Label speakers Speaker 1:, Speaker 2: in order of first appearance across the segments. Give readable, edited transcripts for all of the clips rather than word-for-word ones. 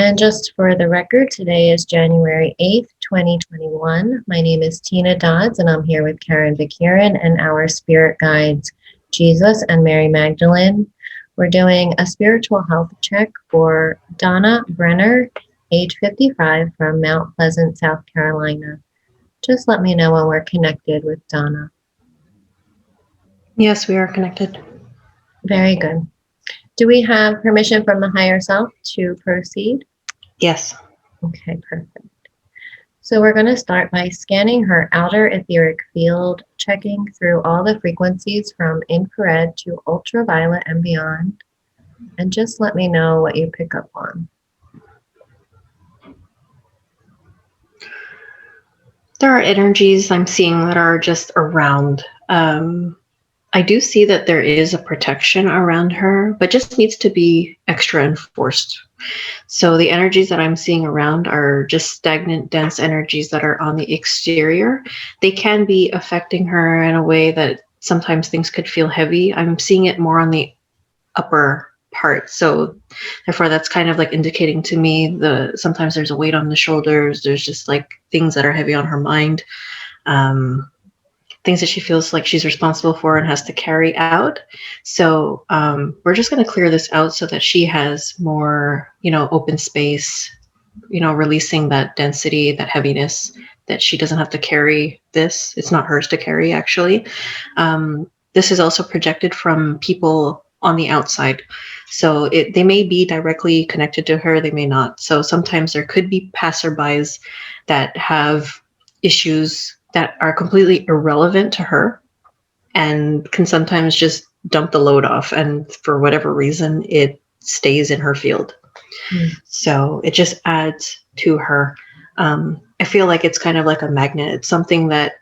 Speaker 1: And just for the record, today is January 8th, 2021. My name is Tina Dodds, and I'm here with Karen Vikiran and our spirit guides, Jesus and Mary Magdalene. We're doing a spiritual health check for Donna Brenner, age 55, from Mount Pleasant, South Carolina. Just let me know when we're connected with Donna.
Speaker 2: Yes, we are connected.
Speaker 1: Very good. Do we have permission from the higher self to proceed?
Speaker 2: Yes.
Speaker 1: Okay, perfect. So we're going to start by scanning her outer etheric field, checking through all the frequencies from infrared to ultraviolet and beyond. And just let me know what you pick up on.
Speaker 2: There are energies I'm seeing that are just around. I do see that there is a protection around her, but just needs to be extra enforced. So the energies that I'm seeing around are just stagnant, dense energies that are on the exterior. They can be affecting her in a way that sometimes things could feel heavy. I'm seeing it more on the upper part. So therefore that's kind of like indicating to me sometimes there's a weight on the shoulders. There's just like things that are heavy on her mind. Things that she feels like she's responsible for and has to carry out. So we're just going to clear this out so that she has more, open space, releasing that density, that heaviness, that she doesn't have to carry this. It's not hers to carry, actually. This is also projected from people on the outside. So they may be directly connected to her, they may not. So sometimes there could be passerbys that have issues that are completely irrelevant to her and can sometimes just dump the load off. And for whatever reason, it stays in her field. So it just adds to her. I feel like it's kind of like a magnet. It's something that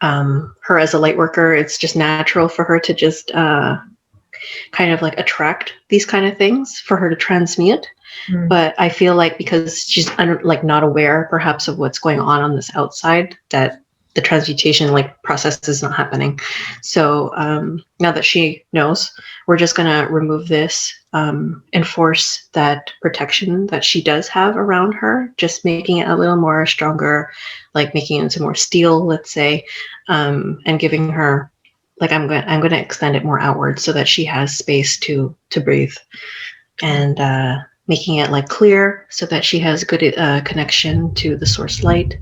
Speaker 2: her as a light worker, it's just natural for her to just kind of like attract these kind of things for her to transmute. But I feel like because she's not aware perhaps of what's going on this outside, that the transmutation process is not happening. So now that she knows, we're just going to remove this, enforce that protection that she does have around her, just making it a little more stronger, like making it into more steel, let's say, and giving her, I'm going to extend it more outward so that she has space to breathe, and making it clear so that she has good connection to the source light.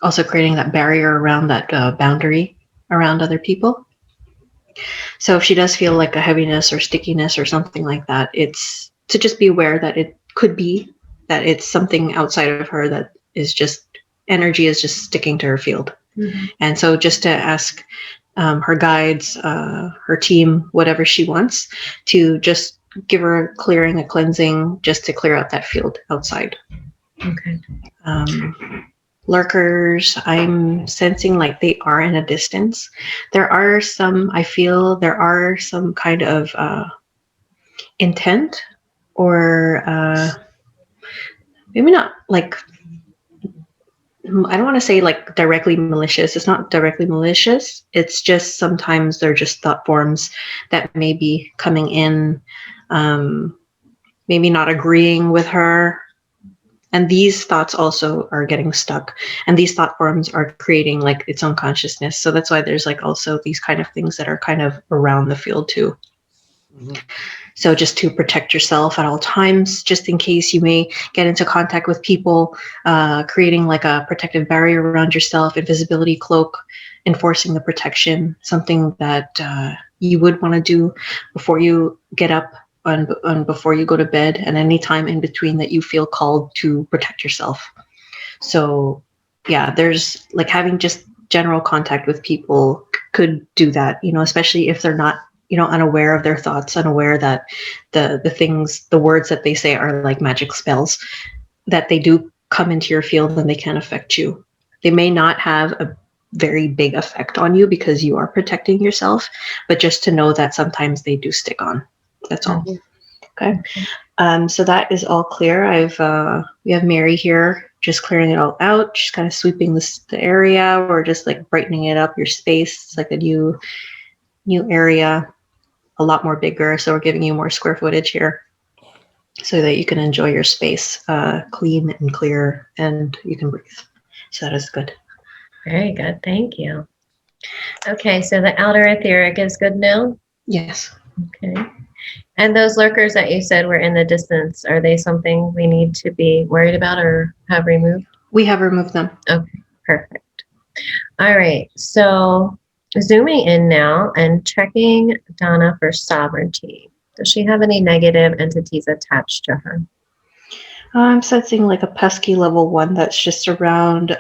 Speaker 2: Also creating that barrier around that boundary around other people. So if she does feel like a heaviness or stickiness or something like that, it's to just be aware that it could be that it's something outside of her that is just energy is just sticking to her field. And so just to ask her guides, her team, whatever she wants, to just give her a clearing, a cleansing, just to clear out that field outside.
Speaker 1: Okay.
Speaker 2: Lurkers, I'm sensing like they are in a distance. I feel there are some kind of intent, or maybe not I don't want to say directly malicious. It's not directly malicious. It's just sometimes they're just thought forms that may be coming in, maybe not agreeing with her. And these thoughts also are getting stuck. And these thought forms are creating its own consciousness. So that's why there's also these kind of things that are kind of around the field too. So just to protect yourself at all times, just in case you may get into contact with people, creating a protective barrier around yourself, invisibility cloak, enforcing the protection, something that you would want to do before you get up and before you go to bed, and any time in between that you feel called to protect yourself. So yeah, there's having just general contact with people could do that, especially if they're not unaware of their thoughts, unaware that the words that they say are like magic spells, that they do come into your field and they can affect you. They may not have a very big effect on you because you are protecting yourself, but just to know that sometimes they do stick on. That's all. Okay. So that is all clear. We have Mary here, just clearing it all out. She's kind of sweeping the area, or just brightening it up, your space. It's like a new area, a lot more bigger. So we're giving you more square footage here. so that you can enjoy your space clean and clear, and you can breathe. So that is good.
Speaker 1: Very good. Thank you. Okay, so the outer etheric is good now?
Speaker 2: Yes.
Speaker 1: Okay. And those lurkers that you said were in the distance, are they something we need to be worried about or have removed?
Speaker 2: We have removed them.
Speaker 1: Okay, perfect. All right, so zooming in now and checking Donna for sovereignty. Does she have any negative entities attached to her?
Speaker 2: I'm sensing like a pesky level 1 that's just around.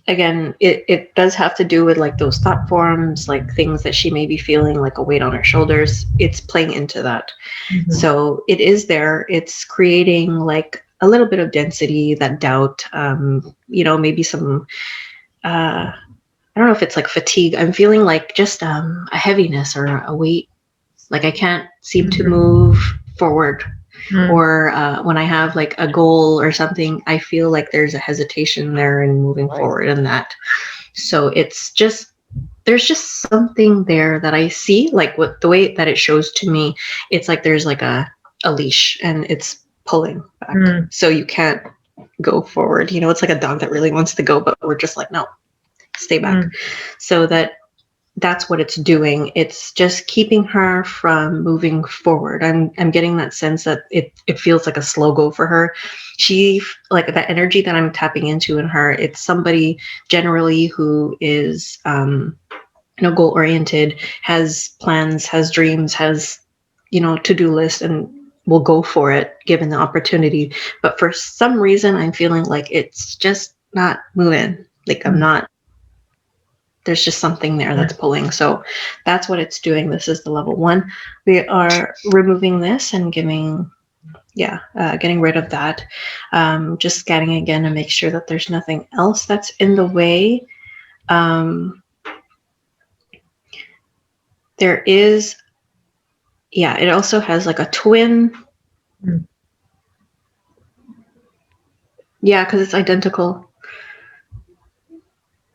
Speaker 2: Again, it does have to do with like those thought forms, like things that she may be feeling like a weight on her shoulders. It's playing into that. Mm-hmm. So it is there. It's creating like a little bit of density, that doubt, maybe some, I don't know if it's like fatigue. I'm feeling like just a heaviness or a weight. Like I can't seem to move forward. Or when I have like a goal or something, I feel like there's a hesitation there in moving forward in that. So it's just, there's just something there that I see, like what the way that it shows to me, it's like there's like a leash and it's pulling back. So you can't go forward. It's like a dog that really wants to go, but we're just like, no, stay back. So that's what it's doing. It's just keeping her from moving forward. I'm getting that sense that it feels like a slow go for her. She, like that energy that I'm tapping into in her, it's somebody generally who is goal oriented, has plans, has dreams, has to-do list, and will go for it given the opportunity. But for some reason I'm feeling like it's just not moving. Like I'm not, there's just something there that's pulling. So that's what it's doing. This is the level 1. We are removing this and getting rid of that. Just scanning again to make sure that there's nothing else that's in the way. There is, it also has like a twin. Yeah, because it's identical.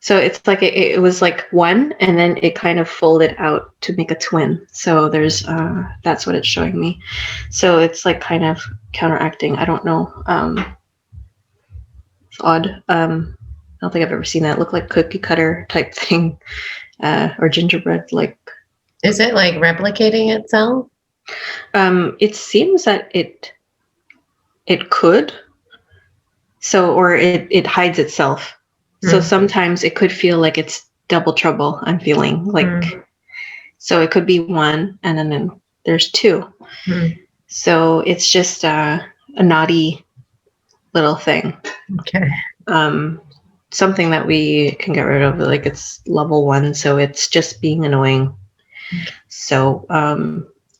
Speaker 2: So it's like it was like one, and then it kind of folded out to make a twin. So there's that's what it's showing me. So it's like kind of counteracting. I don't know. It's odd. I don't think I've ever seen that. It looked like cookie cutter type thing, or gingerbread. Like,
Speaker 1: is it like replicating itself?
Speaker 2: It seems that it could. So, or it hides itself. So sometimes it could feel like it's double trouble. I'm feeling like, so it could be one, and then there's 2. So it's just a naughty little thing.
Speaker 1: Okay.
Speaker 2: Something that we can get rid of. Like it's level 1, so it's just being annoying. So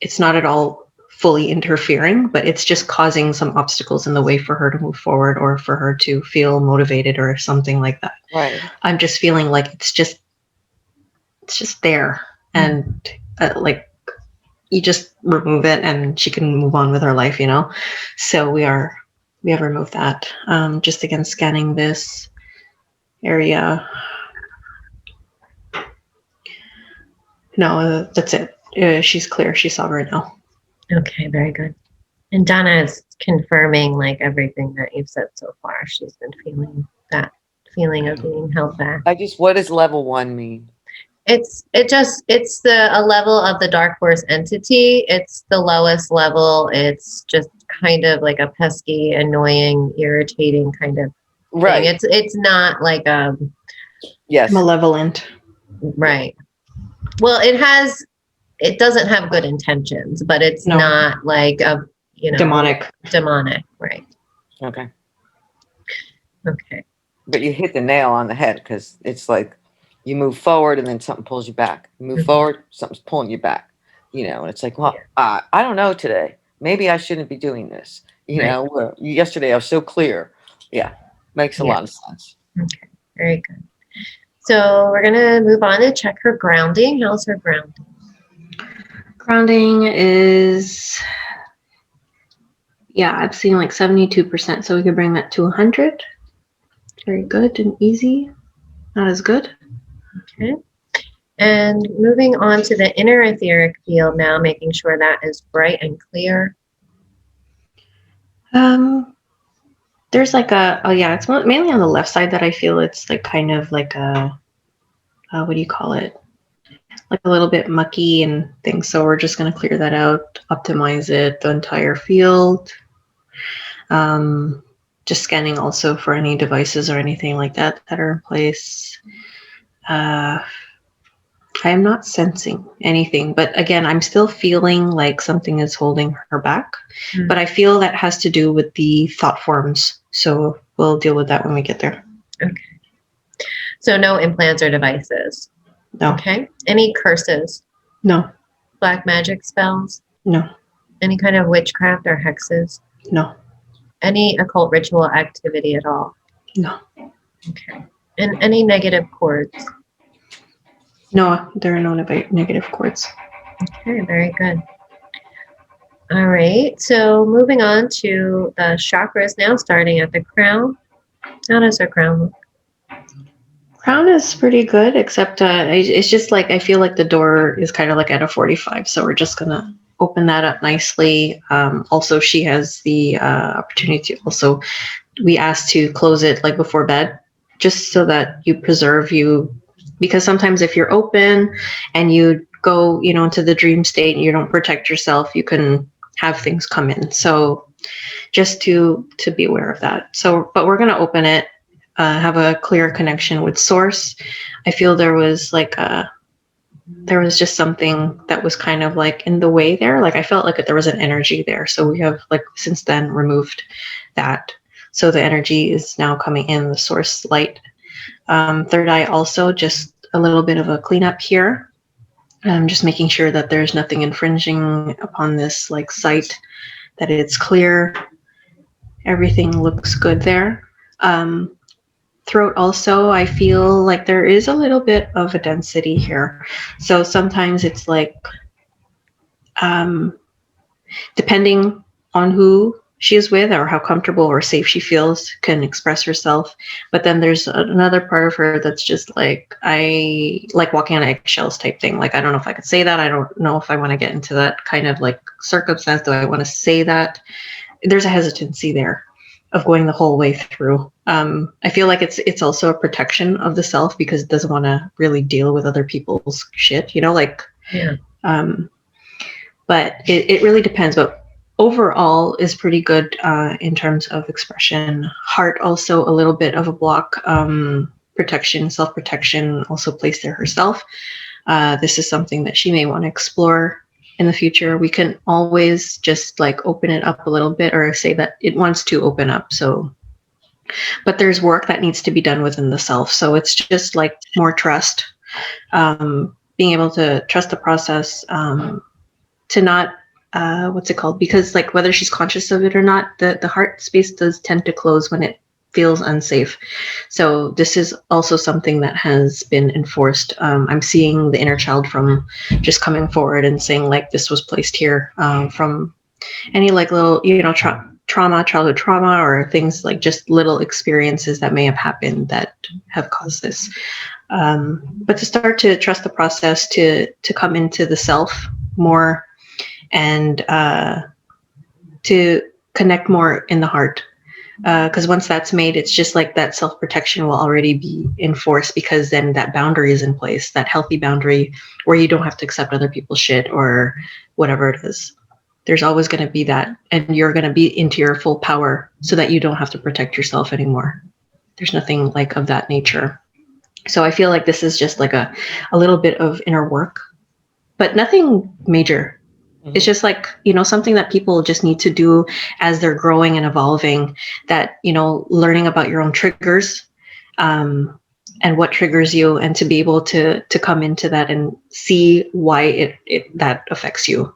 Speaker 2: it's not at all fully interfering, but it's just causing some obstacles in the way for her to move forward, or for her to feel motivated or something like that.
Speaker 3: Right.
Speaker 2: I'm just feeling like it's just there, and like you just remove it and she can move on with her life, So we have removed that. Just again scanning this area. No, that's it. She's clear. She's sovereign now.
Speaker 1: Okay, very good. And Donna is confirming like everything that you've said so far. She's been feeling that feeling of being held back.
Speaker 3: What does level 1 mean?
Speaker 1: It's a level of the dark force entity. It's the lowest level. It's just kind of like a pesky, annoying, irritating kind of thing.
Speaker 3: Right.
Speaker 1: It's not like
Speaker 3: yes,
Speaker 2: malevolent.
Speaker 1: Right. Well, it doesn't have good intentions, but it's not like demonic, right?
Speaker 3: Okay.
Speaker 1: But
Speaker 3: you hit the nail on the head, because it's like you move forward and then something pulls you back. You move forward, something's pulling you back. And it's like, well, I don't know today. Maybe I shouldn't be doing this. Yesterday I was so clear. Yeah, makes a lot of sense.
Speaker 1: Okay, very good. So we're gonna move on to check her grounding. How's her grounding?
Speaker 2: Grounding is, I'm seeing like 72%. So we could bring that to 100. Very good and easy. Not as good.
Speaker 1: Okay. And moving on to the inner etheric field now, making sure that is bright and clear.
Speaker 2: There's like it's mainly on the left side that I feel it's like kind of like a, what do you call it? Like a little bit mucky and things. So we're just going to clear that out, optimize it, the entire field. Just scanning also for any devices or anything like that that are in place. I am not sensing anything, but again, I'm still feeling like something is holding her back.
Speaker 1: Mm.
Speaker 2: But I feel that has to do with the thought forms. So we'll deal with that when we get there.
Speaker 1: Okay. So no implants or devices.
Speaker 2: No.
Speaker 1: Okay. Any curses?
Speaker 2: No.
Speaker 1: Black magic spells?
Speaker 2: No.
Speaker 1: Any kind of witchcraft or hexes?
Speaker 2: No.
Speaker 1: Any occult ritual activity at all?
Speaker 2: No.
Speaker 1: Okay. And any negative cords?
Speaker 2: No, there are no negative cords.
Speaker 1: Okay, very good. All right, so moving on to the chakras now, starting at the crown. How does the crown look?
Speaker 2: Crown is pretty good, except it's just like I feel like the door is kind of like at a 45, so we're just gonna open that up nicely. Also, she has the opportunity to also, we asked to close it like before bed, just so that you preserve you, because sometimes if you're open and you go, into the dream state and you don't protect yourself, you can have things come in. So just to be aware of that. So, but we're going to open it, have a clear connection with source. I feel there was just something that was kind of like in the way there. Like I felt like there was an energy there. So we have like since then removed that. So the energy is now coming in, the source light. Third eye also, just a little bit of a cleanup here. Just making sure that there's nothing infringing upon this like site, that it's clear. Everything looks good there. Throat also, I feel like there is a little bit of a density here. So sometimes it's like, depending on who she is with or how comfortable or safe she feels, can express herself. But then there's another part of her that's just like, I like walking on eggshells type thing. Like, I don't know if I could say that. I don't know if I want to get into that kind of like circumstance. Do I want to say that? There's a hesitancy there of going the whole way through. I feel like it's also a protection of the self because it doesn't want to really deal with other people's shit,
Speaker 1: Yeah.
Speaker 2: But it really depends. But overall is pretty good in terms of expression. Heart also a little bit of a block. Protection, self-protection also placed there herself. This is something that she may want to explore in the future. We can always just like open it up a little bit or say that it wants to open up. So, but there's work that needs to be done within the self. So it's just like more trust, being able to trust the process, to not, what's it called? Because like whether she's conscious of it or not, the heart space does tend to close when it feels unsafe. So this is also something that has been enforced. I'm seeing the inner child from just coming forward and saying like this was placed here, from any like little, trauma, childhood trauma, or things like just little experiences that may have happened that have caused this. But to start to trust the process, to come into the self more, and to connect more in the heart. Because once that's made, it's just like that self-protection will already be enforced, because then that boundary is in place, that healthy boundary where you don't have to accept other people's shit or whatever it is. There's always going to be that, and you're going to be into your full power so that you don't have to protect yourself anymore. There's nothing like of that nature. So I feel like this is just like a little bit of inner work, but nothing major. It's just like, something that people just need to do as they're growing and evolving, that, learning about your own triggers, and what triggers you, and to be able to come into that and see why that affects you.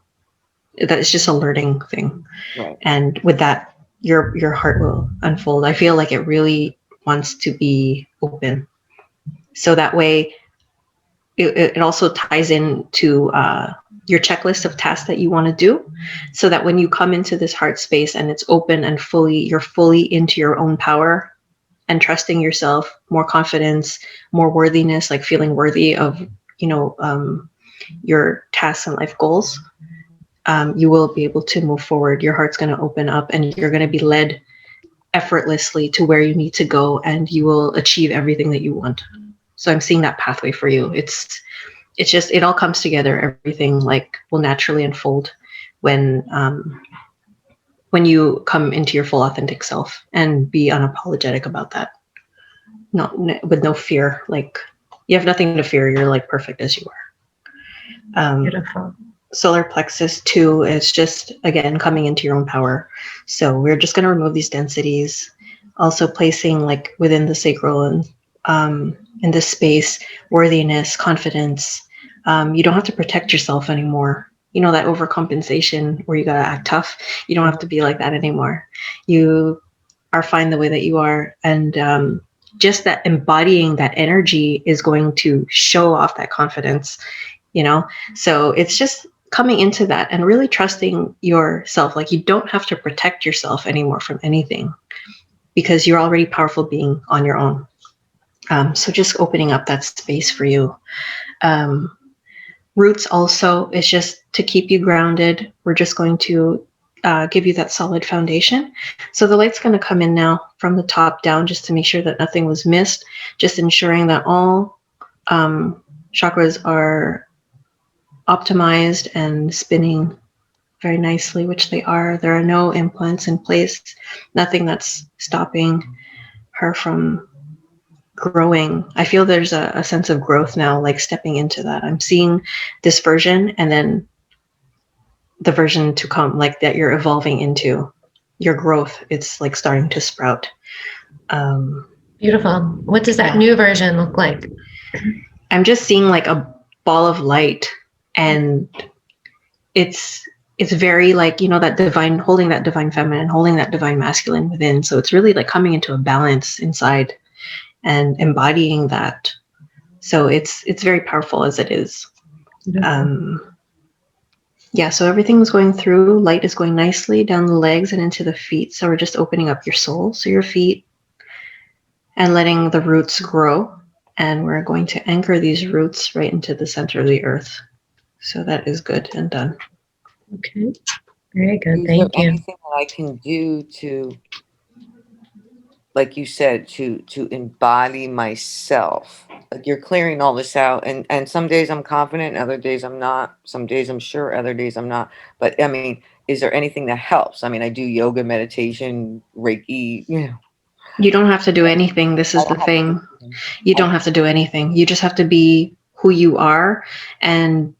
Speaker 2: That is just a learning thing.
Speaker 3: Right.
Speaker 2: And with that, your heart will unfold. I feel like it really wants to be open. So that way it also ties into your checklist of tasks that you want to do, so that when you come into this heart space and it's open and you're fully into your own power and trusting yourself, more confidence, more worthiness, like feeling worthy of, your tasks and life goals. you will be able to move forward. Your heart's going to open up and you're going to be led effortlessly to where you need to go, and you will achieve everything that you want. So I'm seeing that pathway for you. It's just, it all comes together. Everything like will naturally unfold when you come into your full authentic self and be unapologetic about that. Not with no fear. Like, you have nothing to fear. You're like perfect as you are.
Speaker 1: Beautiful.
Speaker 2: Solar plexus 2 is just, again, coming into your own power. So we're just going to remove these densities, also placing like within the sacral and in this space, worthiness, confidence. You don't have to protect yourself anymore. You know, that overcompensation where you got to act tough. You don't have to be like that anymore. You are fine the way that you are. And just that embodying that energy is going to show off that confidence, you know? So it's just coming into that and really trusting yourself. Like, you don't have to protect yourself anymore from anything because you're already a powerful being on your own. So just opening up that space for you. Roots also is just to keep you grounded. We're just going to give you that solid foundation. So the light's going to come in now from the top down just to make sure that nothing was missed, just ensuring that all chakras are optimized and spinning very nicely, which they are. There are no implants in place, nothing that's stopping her from growing. I feel there's a sense of growth now, like stepping into that. I'm seeing this version and then the version to come, like that you're evolving into your growth. It's like starting to sprout.
Speaker 1: Beautiful. What does that new version look like?
Speaker 2: I'm just seeing like a ball of light, and it's very like, you know, that divine, holding that divine feminine, holding that divine masculine within. So it's really like coming into a balance inside and embodying that. So it's very powerful as it is. Yeah, so everything's going through. Light is going nicely down the legs and into the feet. So we're just opening up your soul, so your feet, and letting the roots grow. And we're going to anchor these roots right into the center of the earth. So that is good and done.
Speaker 1: Okay, very good.
Speaker 3: Is
Speaker 1: Thank
Speaker 3: there
Speaker 1: you.
Speaker 3: anything that I can do to, like you said, to embody myself? Like, you're clearing all this out, and some days I'm confident, other days I'm not. Some days I'm sure, other days I'm not. But I mean, is there anything that helps? I mean, I do yoga, meditation, Reiki, you know.
Speaker 2: You don't have to do anything. This is the thing. You don't have to do anything. You just have to be who you are and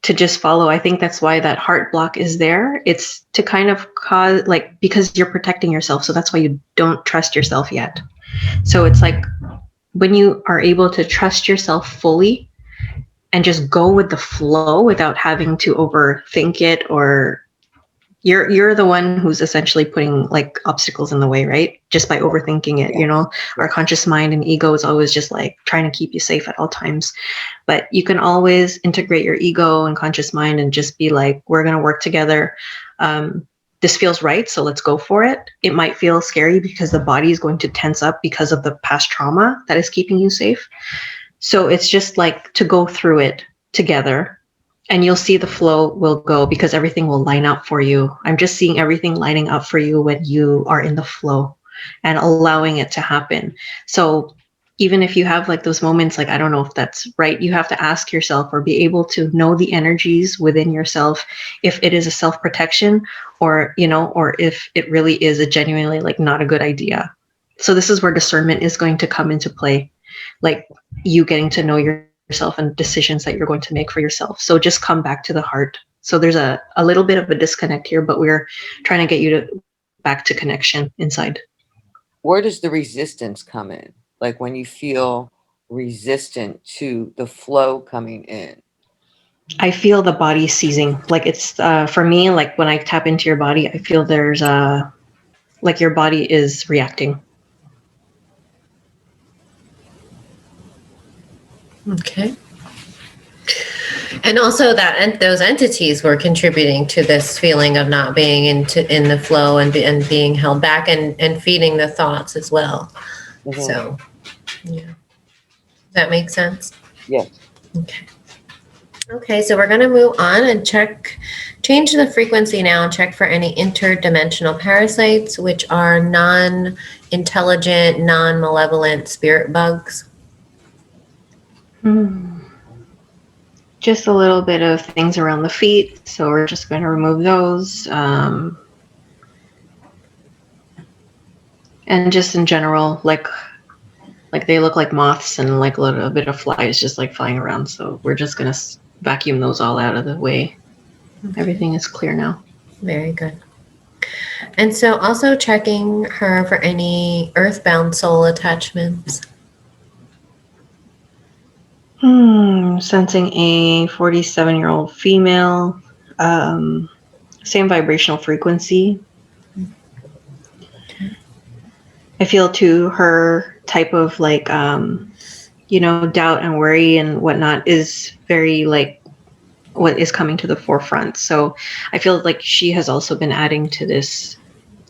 Speaker 2: to just follow. I think that's why that heart block is there. It's to kind of cause, like, because you're protecting yourself. So that's why you don't trust yourself yet. So it's like when you are able to trust yourself fully and just go with the flow without having to overthink it, or you're the one who's essentially putting like obstacles in the way, right? Just by overthinking it, you know, our conscious mind and ego is always just like trying to keep you safe at all times. But you can always integrate your ego and conscious mind and just be like, we're going to work together. This feels right, so let's go for it. It might feel scary because the body is going to tense up because of the past trauma that is keeping you safe. So it's just like to go through it together. And you'll see the flow will go because everything will line up for you. I'm just seeing everything lining up for you when you are in the flow and allowing it to happen. So even if you have like those moments, like, I don't know if that's right, you have to ask yourself or be able to know the energies within yourself, if it is a self-protection or, you know, or if it really is a genuinely like not a good idea. So this is where discernment is going to come into play, like you getting to know yourself and decisions that you're going to make for yourself. So just come back to the heart. So there's a little bit of a disconnect here, but we're trying to get you to back to connection inside.
Speaker 3: Where does the resistance come in? Like when you feel resistant to the flow coming in?
Speaker 2: I feel the body seizing. Like it's for me, like when I tap into your body, I feel there's like your body is reacting.
Speaker 1: Okay. And also that those entities were contributing to this feeling of not being in the flow and being held back and feeding the thoughts as well. Mm-hmm. So, yeah. Does that make sense?
Speaker 3: Yes.
Speaker 1: Okay. Okay, so we're going to move on and change the frequency now and check for any interdimensional parasites, which are non-intelligent, non-malevolent spirit bugs.
Speaker 2: Just a little bit of things around the feet, so we're just going to remove those. And just in general, like they look like moths and like a little bit of flies just like flying around. So we're just going to vacuum those all out of the way. Okay. Everything is clear now.
Speaker 1: Very good. And so also checking her for any earthbound soul attachments.
Speaker 2: Sensing a 47-year-old female, same vibrational frequency. Okay. I feel too her type of like, doubt and worry and whatnot is very like what is coming to the forefront. So I feel like she has also been adding to this,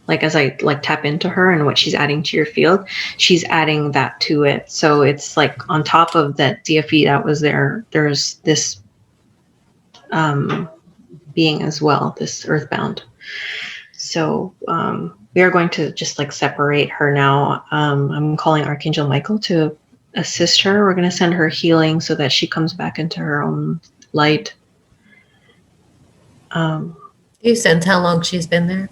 Speaker 2: like as I like tap into her and what she's adding to your field, she's adding that to it. So it's like on top of that DFE that was there, there's this being as well, this earthbound. So we are going to just like separate her now. I'm calling Archangel Michael to assist her. We're going to send her healing so that she comes back into her own light.
Speaker 1: You sense how long she's been there?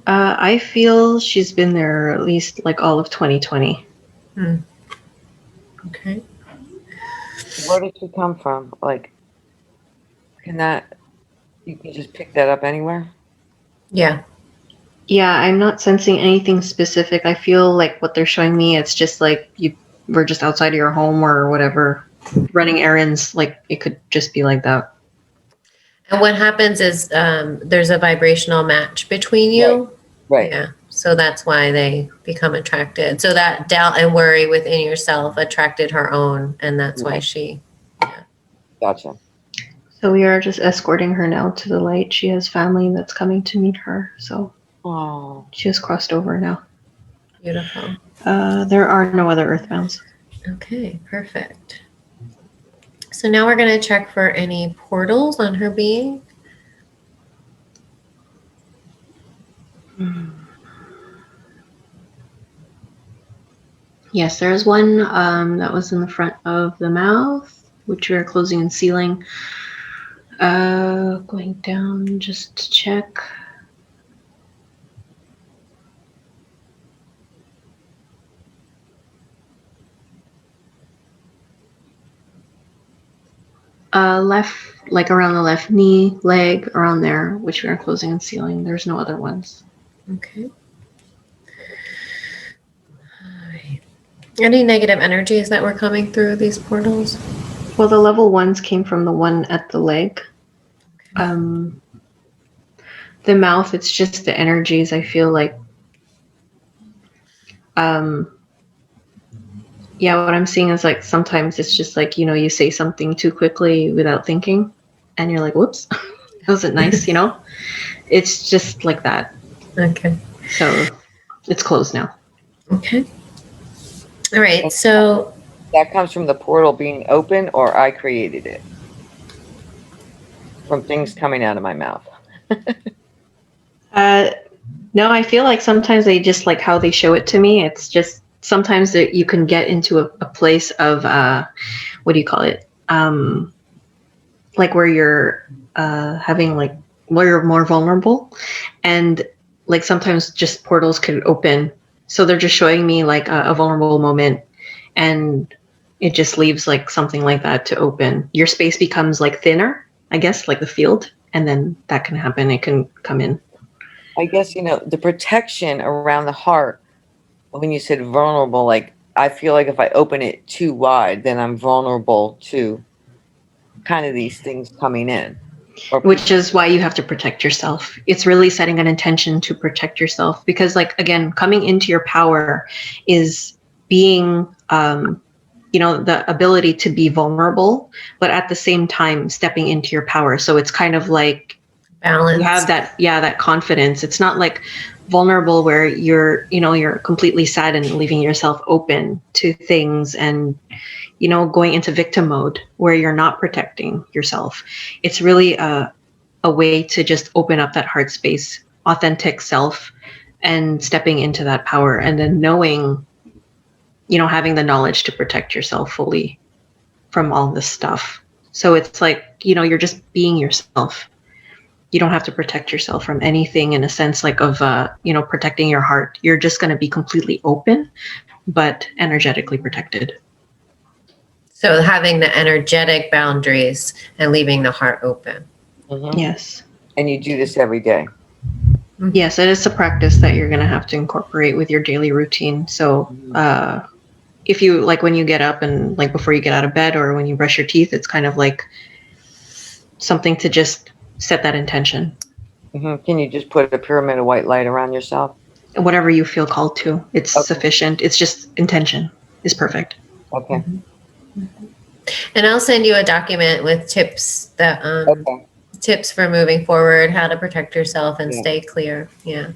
Speaker 2: I feel she's been there at least like all of 2020.
Speaker 1: Okay.
Speaker 3: Where did she come from? Like, you can just pick that up anywhere?
Speaker 1: Yeah.
Speaker 2: Yeah, I'm not sensing anything specific. I feel like what they're showing me, it's just like you were just outside of your home or whatever, running errands. Like it could just be like that.
Speaker 1: And what happens is there's a vibrational match between you.
Speaker 3: Right.
Speaker 1: Yeah. So that's why they become attracted. So that doubt and worry within yourself attracted her own. And that's why she. Yeah.
Speaker 3: Gotcha.
Speaker 2: So we are just escorting her now to the light. She has family that's coming to meet her. So she has crossed over now.
Speaker 1: Beautiful.
Speaker 2: There are no other earthbounds.
Speaker 1: Okay, perfect. So now we're going to check for any portals on her being. Yes, there's one that was in the front of the mouth, which we are closing and sealing. Going down just to check. Left, like around the left knee, leg, around there, which we are closing and sealing. There's no other ones. Okay. All right. Any negative energies that were coming through these portals? Well, the level ones came from the one at the leg. Okay. The mouth, it's just the energies. I feel like, yeah, what I'm seeing is like sometimes it's just like, you say something too quickly without thinking and you're like, whoops, that wasn't nice, It's just like that. Okay. So it's closed now. Okay. All right. So
Speaker 3: that comes from the portal being open, or I created it from things coming out of my mouth.
Speaker 2: No, I feel like sometimes they just like how they show it to me. It's just sometimes that you can get into a place of what do you call it? Like where you're having like where you're more vulnerable, and like sometimes just portals could open. So they're just showing me like a vulnerable moment, and it just leaves like something like that to open. Your space becomes like thinner, I guess, like the field, and then that can happen. It can come in.
Speaker 3: I guess, the protection around the heart, when you said vulnerable, like I feel like if I open it too wide, then I'm vulnerable to kind of these things coming in.
Speaker 2: Which is why you have to protect yourself. It's really setting an intention to protect yourself, because like, again, coming into your power is being, the ability to be vulnerable, but at the same time stepping into your power. So it's kind of like balance. You have that confidence. It's not like vulnerable where you're completely sad and leaving yourself open to things, and going into victim mode where you're not protecting yourself. It's really a way to just open up that heart space, authentic self, and stepping into that power, and then knowing, having the knowledge to protect yourself fully from all this stuff. So it's like, you're just being yourself. You don't have to protect yourself from anything in a sense like of, protecting your heart. You're just going to be completely open, but energetically protected.
Speaker 1: So having the energetic boundaries and leaving the heart open.
Speaker 3: Mm-hmm.
Speaker 2: Yes.
Speaker 3: And you do this every day.
Speaker 2: Yes, it is a practice that you're going to have to incorporate with your daily routine. So if you, like, when you get up and like before you get out of bed or when you brush your teeth, it's kind of like something to just set that intention.
Speaker 3: Mm-hmm. Can you just put a pyramid of white light around yourself?
Speaker 2: Whatever you feel called to. It's sufficient. It's just intention is perfect.
Speaker 3: Okay.
Speaker 1: Mm-hmm. And I'll send you a document with tips that tips for moving forward, how to protect yourself and stay clear. Yeah.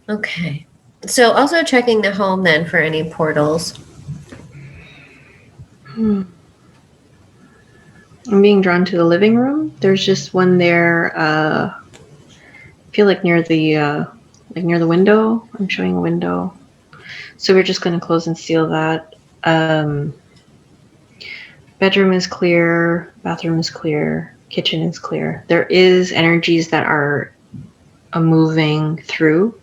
Speaker 1: Okay. So also checking the home then for any portals.
Speaker 2: I'm being drawn to the living room. There's just one there. I feel like near the window. I'm showing a window. So we're just going to close and seal that. Bedroom is clear. Bathroom is clear. Kitchen is clear. There is energies that are moving through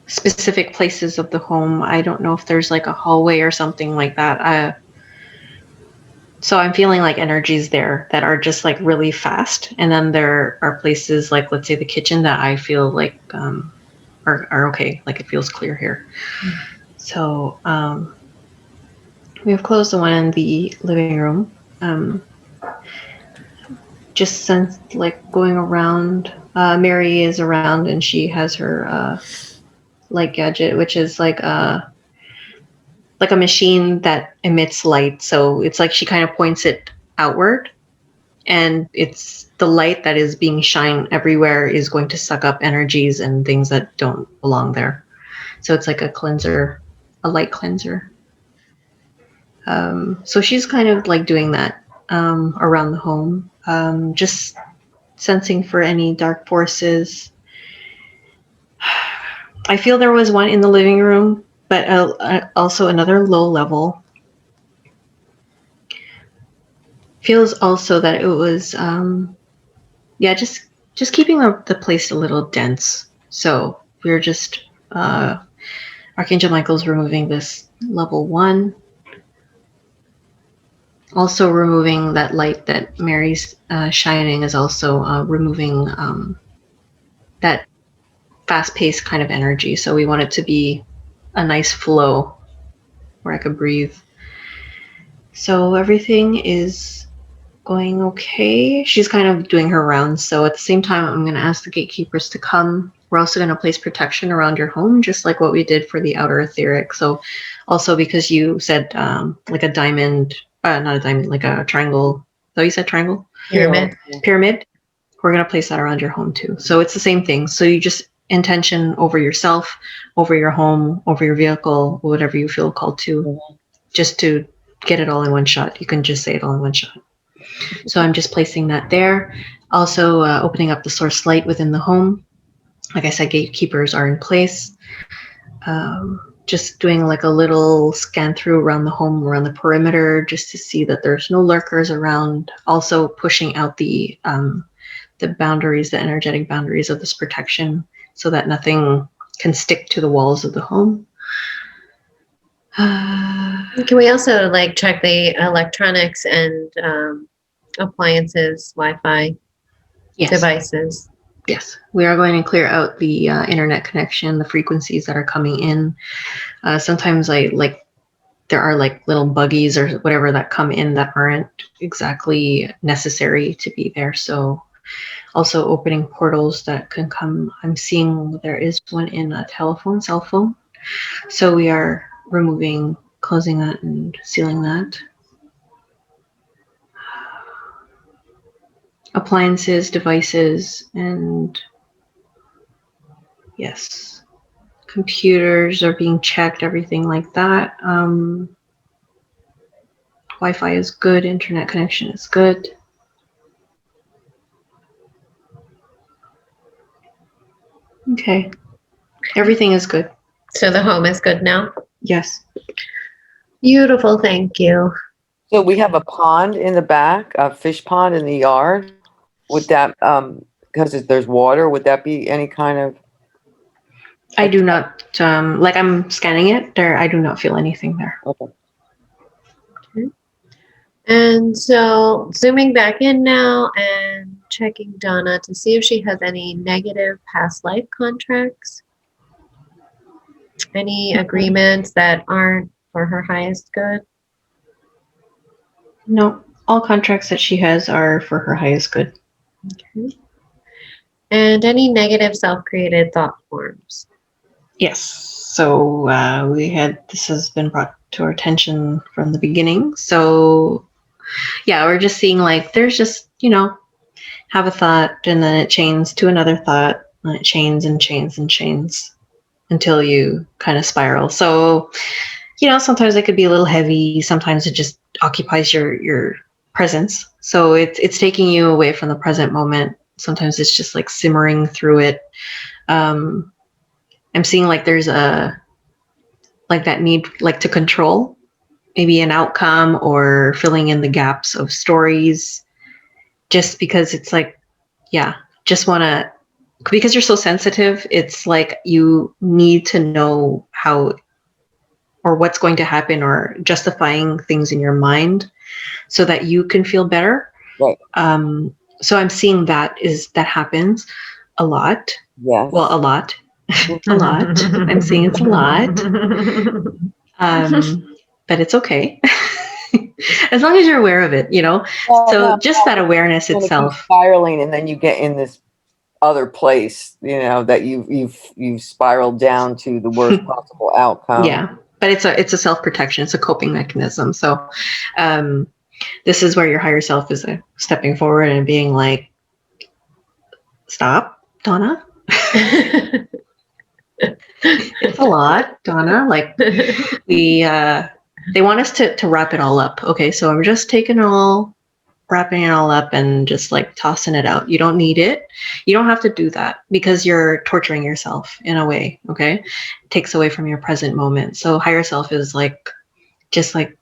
Speaker 2: specific places of the home. I don't know if there's like a hallway or something like that. So I'm feeling like energies there that are just like really fast. And then there are places like, let's say the kitchen, that I feel like are okay. Like it feels clear here. Mm-hmm. So we have closed the one in the living room. Just sense like going around. Mary is around and she has her light gadget, which is like a machine that emits light. So it's like she kind of points it outward, and it's the light that is being shined everywhere is going to suck up energies and things that don't belong there. So it's like a cleanser, a light cleanser. So she's kind of like doing that around the home, just sensing for any dark forces. I feel there was one in the living room, but also another low level. Feels also that it was, just keeping the place a little dense. So we're just, Archangel Michael's removing this level 1. Also removing that light that Mary's shining is also removing that fast-paced kind of energy. So we want it to be a nice flow where I could breathe. So everything is going okay. She's kind of doing her rounds. So at the same time, I'm going to ask the gatekeepers to come. We're also going to place protection around your home, just like what we did for the outer etheric. So also because you said like a diamond, not a diamond, like a triangle. So you said triangle?
Speaker 1: Pyramid.
Speaker 2: Pyramid. We're going to place that around your home too. So it's the same thing. So you just intention over yourself, over your home, over your vehicle, whatever you feel called to, just to get it all in one shot. You can just say it all in one shot. So I'm just placing that there. Also opening up the source light within the home. Like I said, gatekeepers are in place. Just doing like a little scan through around the home, around the perimeter, just to see that there's no lurkers around. Also pushing out the boundaries, the energetic boundaries of this protection, so that nothing can stick to the walls of the home.
Speaker 1: Can we also like check the electronics and appliances, Wi-Fi devices?
Speaker 2: Yes, we are going to clear out the internet connection, the frequencies that are coming in. Sometimes there are like little buggies or whatever that come in that aren't exactly necessary to be there. So also opening portals that can come. I'm seeing there is one in a cell phone. So we are removing, closing that and sealing that. Appliances, devices, and Yes. Computers are being checked, everything like that. Wi-Fi is good. Internet connection is good. Okay. Everything is good.
Speaker 1: So the home is good now?
Speaker 2: Yes.
Speaker 1: Beautiful, thank you.
Speaker 3: So we have a pond in the back, a fish pond in the yard. Would that, because there's water, would that be any kind of?
Speaker 2: I do not, like I'm scanning it there. I do not feel anything there.
Speaker 3: Okay.
Speaker 1: Okay. And so zooming back in now and checking Donna to see if she has any negative past life contracts. Any agreements that aren't for her highest good?
Speaker 2: No, all contracts that she has are for her highest good.
Speaker 1: Okay. And any negative self-created thought forms?
Speaker 2: Yes. So this has been brought to our attention from the beginning. So yeah, we're just seeing like there's just, have a thought and then it chains to another thought and it chains and chains and chains until you kind of spiral. So, sometimes it could be a little heavy. Sometimes it just occupies your presence. So it's taking you away from the present moment. Sometimes it's just like simmering through it. I'm seeing like there's that need like to control maybe an outcome or filling in the gaps of stories just because it's like, just want to, because you're so sensitive, it's like you need to know how or what's going to happen or justifying things in your mind so that you can feel better.
Speaker 3: Right.
Speaker 2: So I'm seeing that happens a lot.
Speaker 3: Yes.
Speaker 2: Well, a lot. A lot. I'm seeing it's a lot. But it's okay. As long as you're aware of it, just that awareness itself.
Speaker 3: Spiraling, and then you get in this other place, that you've spiraled down to the worst possible outcome.
Speaker 2: Yeah, but it's a self-protection. It's a coping mechanism. So this is where your higher self is stepping forward and being like, stop, Donna. It's a lot, Donna. Like they want us to wrap it all up. Okay, so I'm just wrapping it all up and just like tossing it out. You don't need it. You don't have to do that because you're torturing yourself in a way. Okay, it takes away from your present moment. So higher self is like, just like,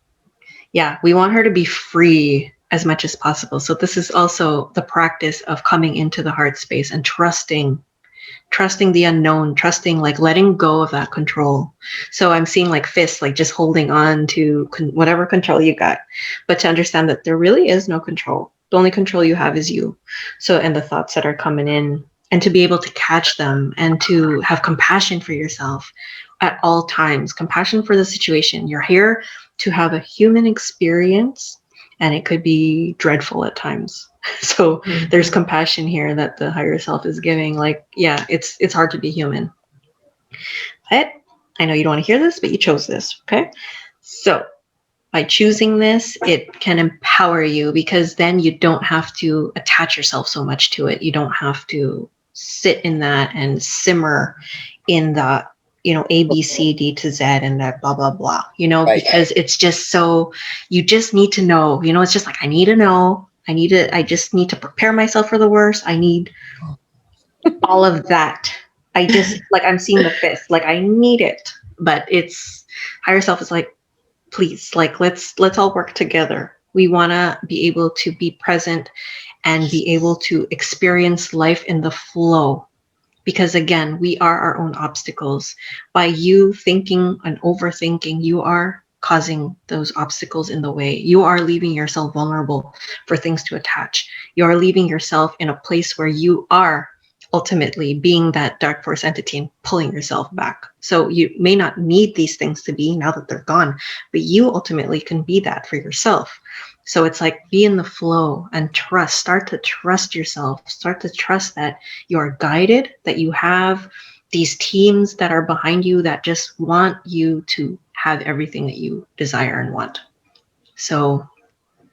Speaker 2: we want her to be free as much as possible. So this is also the practice of coming into the heart space and trusting the unknown, trusting, like letting go of that control. So I'm seeing like fists, like just holding on to whatever control you got, but to understand that there really is no control. The only control you have is you. So, and the thoughts that are coming in, and to be able to catch them and to have compassion for yourself at all times, compassion for the situation. You're here to have a human experience, and it could be dreadful at times. So there's compassion here that the higher self is giving. Like, it's hard to be human. But I know you don't want to hear this, but you chose this. Okay. So by choosing this, it can empower you because then you don't have to attach yourself so much to it. You don't have to sit in that and simmer in the, A, B, C, D to Z and that blah, blah, blah,
Speaker 3: Right.
Speaker 2: Because it's just so, you just need to know, it's just like, I need to know. I just need to prepare myself for the worst. I need all of that. I just, like, I'm seeing the fist, like, I need it, but it's higher self is like, please, like, let's all work together. We want to be able to be present and be able to experience life in the flow. Because again, we are our own obstacles. By you thinking and overthinking, you are causing those obstacles in the way. You are leaving yourself vulnerable for things to attach. You are leaving yourself in a place where you are ultimately being that dark force entity and pulling yourself back. So you may not need these things to be now that they're gone, but you ultimately can be that for yourself. So it's like, be in the flow and trust. Start to trust yourself. Start to trust that you are guided, that you have these teams that are behind you that just want you to have everything that you desire and want. So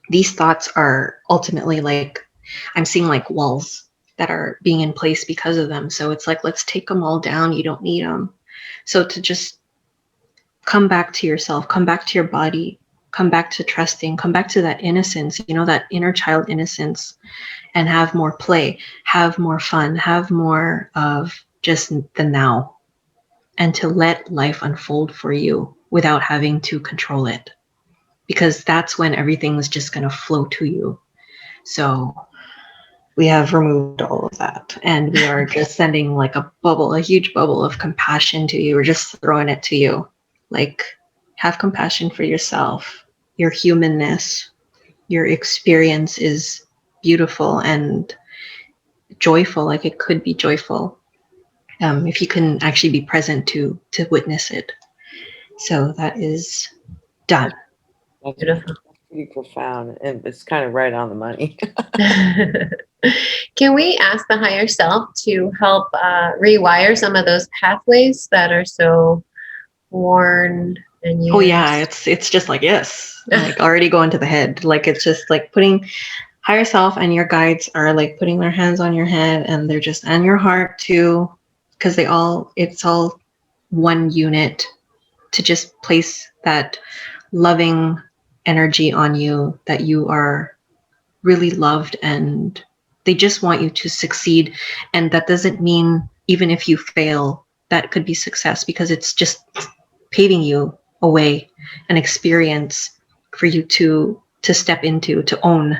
Speaker 2: these thoughts are ultimately like, I'm seeing like walls that are being in place because of them. So it's like, let's take them all down. You don't need them. So to just come back to yourself, come back to your body, come back to trusting, come back to that innocence, you know, that inner child innocence, and have more play, have more fun, have more of just the now, and to let life unfold for you without having to control it, because that's when everything is just going to flow to you. So we have removed all of that, and we are just sending like a bubble, a huge bubble of compassion to you. We're just throwing it to you. Like, have compassion for yourself, your humanness. Your experience is beautiful and joyful, like it could be joyful, if you can actually be present to witness it. So that is done.
Speaker 3: That's
Speaker 1: Beautiful.
Speaker 3: pretty profound, and it's kind of right on the money.
Speaker 1: Can we ask the higher self to help rewire some of those pathways that are so worn and used?
Speaker 2: Oh yeah, it's just like, yes, like already going to the head. Like, it's just like putting higher self and your guides are like putting their hands on your head, and they're just on your heart too, because it's all one unit, to just place that loving energy on you, that you are really loved, and they just want you to succeed. And that doesn't mean even if you fail, that could be success, because it's just paving you a way, an experience for you to step into, to own,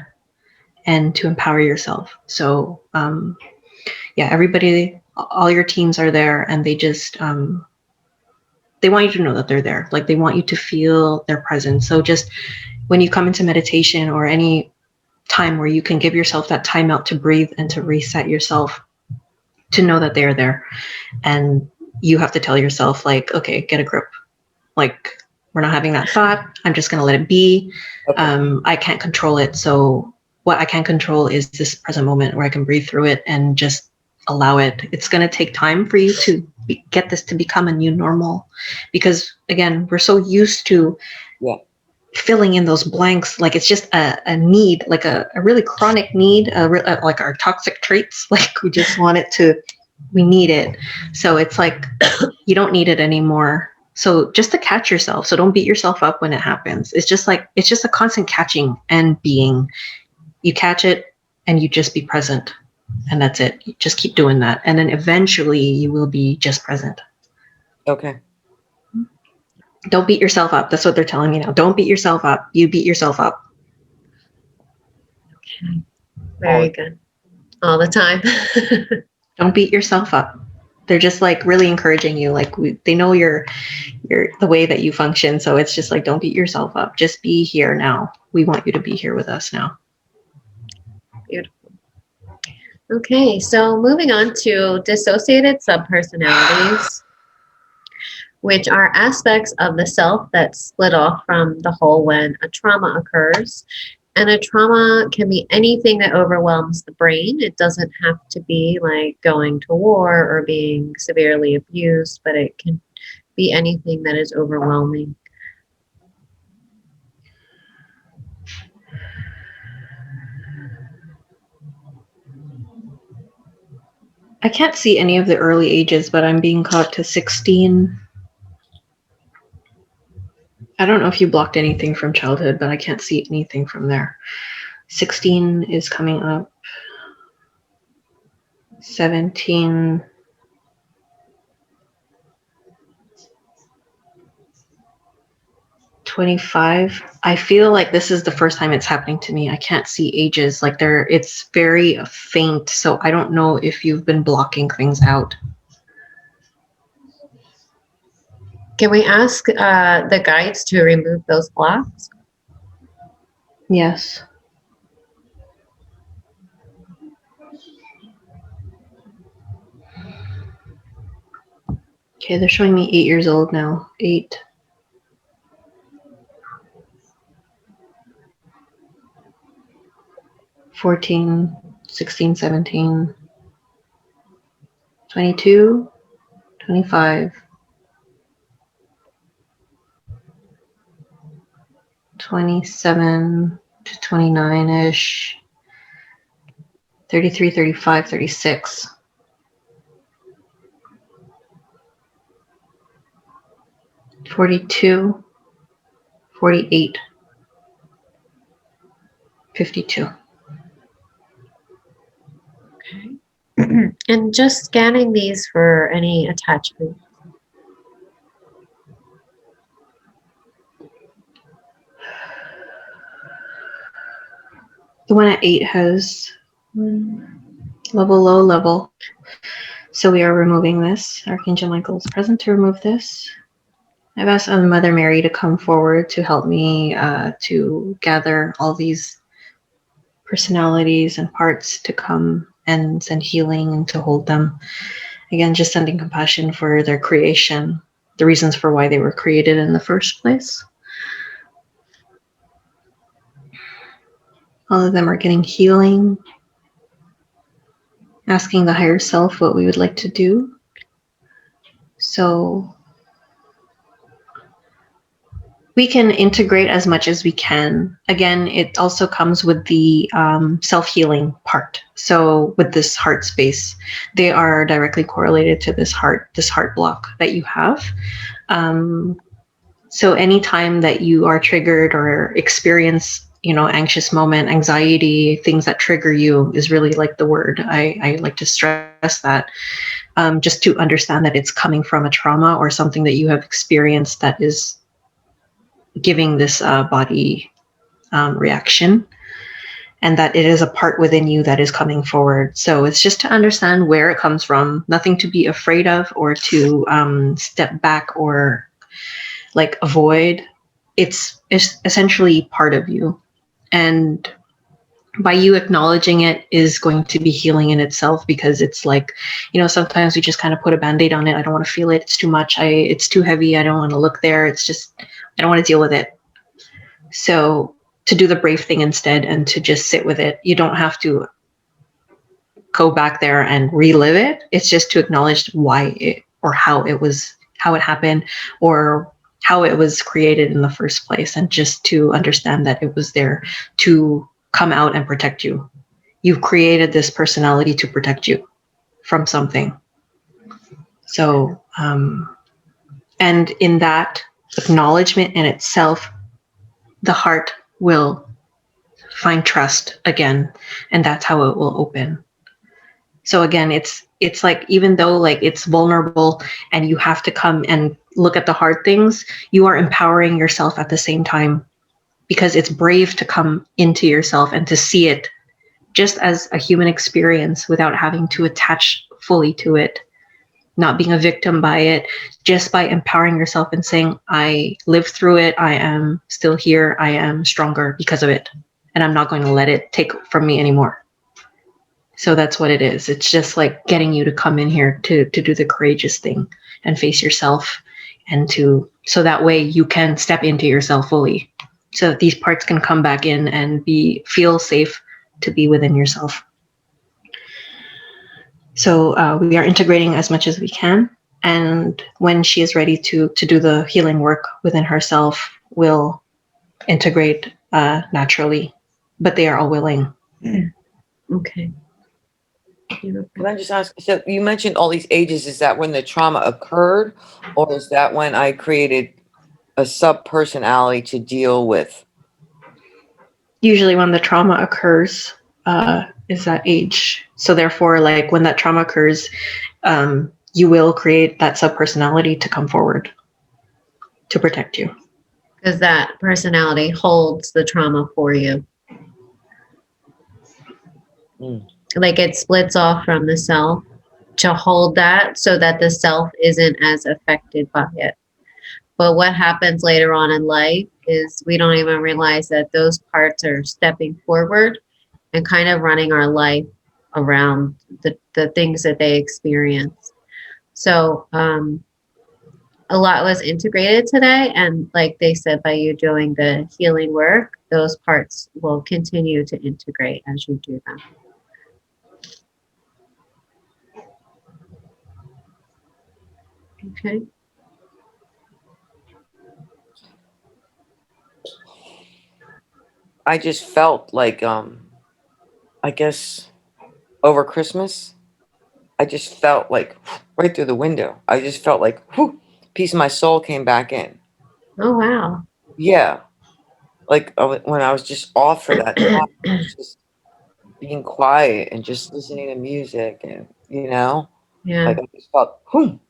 Speaker 2: and to empower yourself. So yeah, everybody, all your teams are there, and they just they want you to know that they're there. Like, they want you to feel their presence. So just when you come into meditation, or any time where you can give yourself that time out to breathe and to reset yourself, to know that they're there. And you have to tell yourself, like, okay, get a grip. Like, we're not having that thought. I'm just going to let it be.
Speaker 3: Okay.
Speaker 2: I can't control it. So what I can control is this present moment where I can breathe through it and just allow it. It's going to take time for you to get this to become a new normal, because again, we're so used to
Speaker 3: Yeah.
Speaker 2: filling in those blanks. Like, it's just a need, like a really chronic need, like our toxic traits. Like, we just want it to, we need it. So it's like, you don't need it anymore. So just to catch yourself. So don't beat yourself up when it happens. It's just like, it's just a constant catching and being. You catch it and you just be present. And that's it. You just keep doing that. And then eventually you will be just present.
Speaker 3: Okay.
Speaker 2: Don't beat yourself up. That's what they're telling me now. Don't beat yourself up. You beat yourself up.
Speaker 1: Okay. Very good. All the time.
Speaker 2: Don't beat yourself up. They're just like really encouraging you. Like, they know you're the way that you function. So it's just like, don't beat yourself up. Just be here now. We want you to be here with us now.
Speaker 1: Beautiful. Okay, so moving on to dissociated subpersonalities, which are aspects of the self that split off from the whole when a trauma occurs. And a trauma can be anything that overwhelms the brain. It doesn't have to be like going to war or being severely abused, but it can be anything that is overwhelming.
Speaker 2: I can't see any of the early ages, but I'm being caught to 16. I don't know if you blocked anything from childhood, but I can't see anything from there. 16 is coming up. 17. 25. I feel like this is the first time it's happening to me. I can't see ages. Like, it's very faint. So I don't know if you've been blocking things out.
Speaker 1: Can we ask the guides to remove those blocks?
Speaker 2: Yes. Okay, they're showing me 8 years old now. 8. 14, 16, 17, 22, 25, 27 to 29-ish, 33, 35, 36. 42, 48, 52.
Speaker 1: Okay. And just scanning these for any attachment.
Speaker 2: The one at 8 has level, low level. So we are removing this. Archangel Michael is present to remove this. I've asked Mother Mary to come forward to help me to gather all these personalities and parts to come and send healing and to hold them. Again, just sending compassion for their creation, the reasons for why they were created in the first place. All of them are getting healing, asking the higher self what we would like to do. So we can integrate as much as we can. Again, it also comes with the self-healing part. So with this heart space, they are directly correlated to this heart block that you have. So anytime that you are triggered or experience, anxious moment, anxiety, things that trigger you is really like the word. I like to stress that. Just to understand that it's coming from a trauma or something that you have experienced that is giving this body reaction, and that it is a part within you that is coming forward. So it's just to understand where it comes from, nothing to be afraid of or to step back or like avoid. It's essentially part of you. And by you acknowledging it is going to be healing in itself, because it's like, sometimes we just kind of put a band-aid on it. I don't want to feel it. It's too much. It's too heavy. I don't want to look there. It's just, I don't want to deal with it. So to do the brave thing instead and to just sit with it, you don't have to go back there and relive it. It's just to acknowledge why it, or how it happened, or how it was created in the first place, and just to understand that it was there to come out and protect you. You've created this personality to protect you from something. So, and in that acknowledgement in itself, the heart will find trust again, and that's how it will open. So again, it's like, even though like it's vulnerable and you have to come and look at the hard things, you are empowering yourself at the same time, because it's brave to come into yourself and to see it just as a human experience without having to attach fully to it, not being a victim by it, just by empowering yourself and saying, I lived through it, I am still here, I am stronger because of it, and I'm not going to let it take from me anymore. So that's what it is. It's just like getting you to come in here to do the courageous thing and face yourself, and so that way you can step into yourself fully, so that these parts can come back in and feel safe to be within yourself. So we are integrating as much as we can. And when she is ready to do the healing work within herself, we'll integrate naturally. But they are all willing.
Speaker 1: Okay.
Speaker 3: Can I just ask? So you mentioned all these ages. Is that when the trauma occurred, or is that when I created a sub personality to deal with?
Speaker 2: Usually, when the trauma occurs, is that age. So therefore, like when that trauma occurs, you will create that sub personality to come forward to protect you.
Speaker 1: Because that personality holds the trauma for you. Like it splits off from the self to hold that, so that the self isn't as affected by it. But what happens later on in life is we don't even realize that those parts are stepping forward and kind of running our life around the things that they experience. So a lot was integrated today, and like they said, by you doing the healing work, those parts will continue to integrate as you do them. Okay.
Speaker 3: I just felt like I guess over Christmas, I just felt like right through the window. I just felt like whew, piece of my soul came back in.
Speaker 1: Oh, wow.
Speaker 3: Yeah, like when I was just off for that time, I was just being quiet and just listening to music, and
Speaker 1: Yeah.
Speaker 3: like I just felt, whew,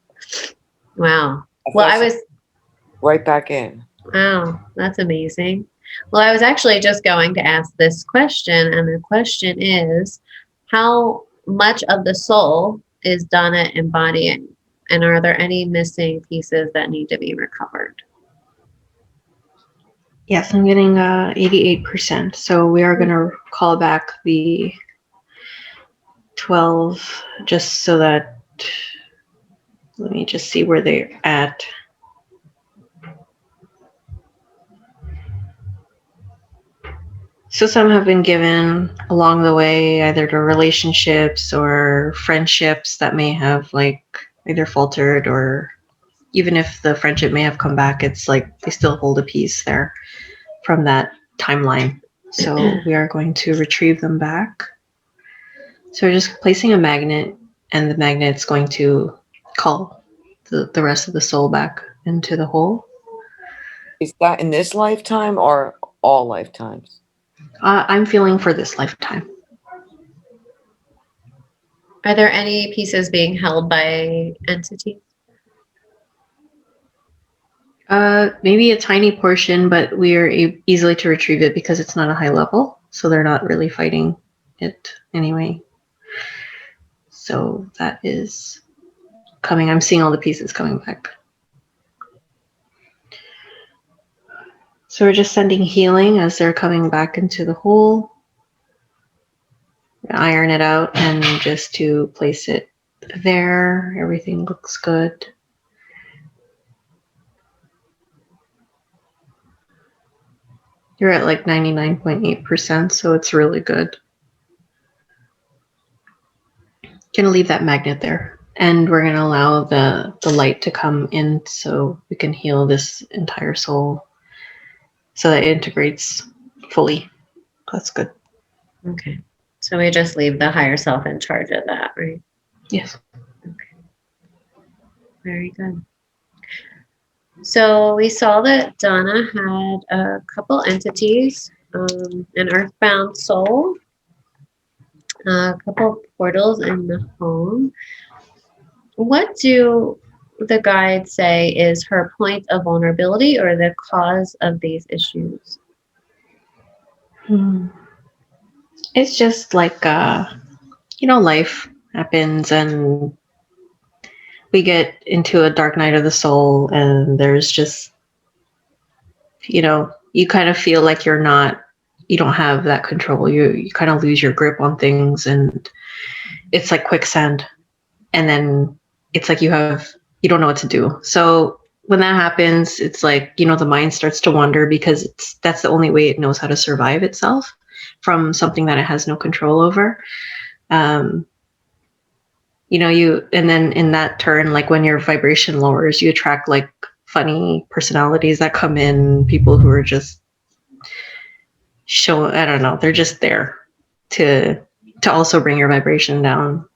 Speaker 1: Wow.
Speaker 3: I
Speaker 1: Well,
Speaker 3: felt
Speaker 1: I
Speaker 3: something
Speaker 1: was,
Speaker 3: right back in.
Speaker 1: wow, that's amazing. Well, I was actually just going to ask this question, and the question is, how much of the soul is Donna embodying? And are there any missing pieces that need to be recovered?
Speaker 2: Yes, I'm getting 88%. So we are going to call back the 12 just so that, let me just see where they're at. So some have been given along the way, either to relationships or friendships that may have like either faltered, or even if the friendship may have come back, it's like they still hold a piece there from that timeline. So we are going to retrieve them back. So we're just placing a magnet, and the magnet's going to call the rest of the soul back into the hole.
Speaker 3: Is that in this lifetime or all lifetimes?
Speaker 2: I'm feeling for this lifetime.
Speaker 1: Are there any pieces being held by entities?
Speaker 2: Maybe a tiny portion, but we are easily to retrieve it because it's not a high level, so they're not really fighting it anyway. So that is coming. I'm seeing all the pieces coming back. So we're just sending healing as they're coming back into the hole. Iron it out, and just to place it there, everything looks good. You're at like 99.8%, so it's really good. Gonna leave that magnet there, and we're gonna allow the light to come in so we can heal this entire soul so that it integrates fully. That's good.
Speaker 1: Okay. So we just leave the higher self in charge of that, right?
Speaker 2: Yes.
Speaker 1: Okay. Very good. So we saw that Donna had a couple entities, an earthbound soul, a couple portals in the home. What do the guides say is her point of vulnerability or the cause of these issues?
Speaker 2: It's just like life happens, and we get into a dark night of the soul, and there's just, you kind of feel like you don't have that control. You kind of lose your grip on things, and it's like quicksand. And then it's like you don't know what to do. So when that happens, it's like, the mind starts to wander because that's the only way it knows how to survive itself from something that it has no control over. And then in that turn, like when your vibration lowers, you attract like funny personalities that come in, people who are just I don't know, they're just there to also bring your vibration down.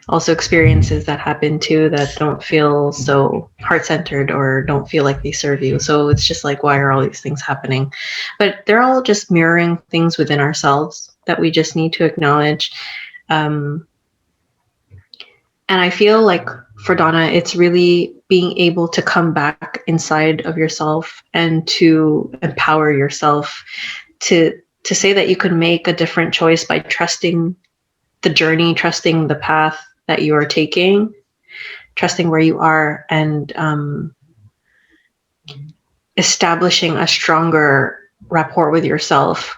Speaker 2: Also experiences that happen too that don't feel so heart-centered or don't feel like they serve you. So it's just like, why are all these things happening? But they're all just mirroring things within ourselves that we just need to acknowledge. And I feel like for Donna, it's really being able to come back inside of yourself and to empower yourself to say that you can make a different choice by trusting the journey, trusting the path that you are taking, trusting where you are, and establishing a stronger rapport with yourself,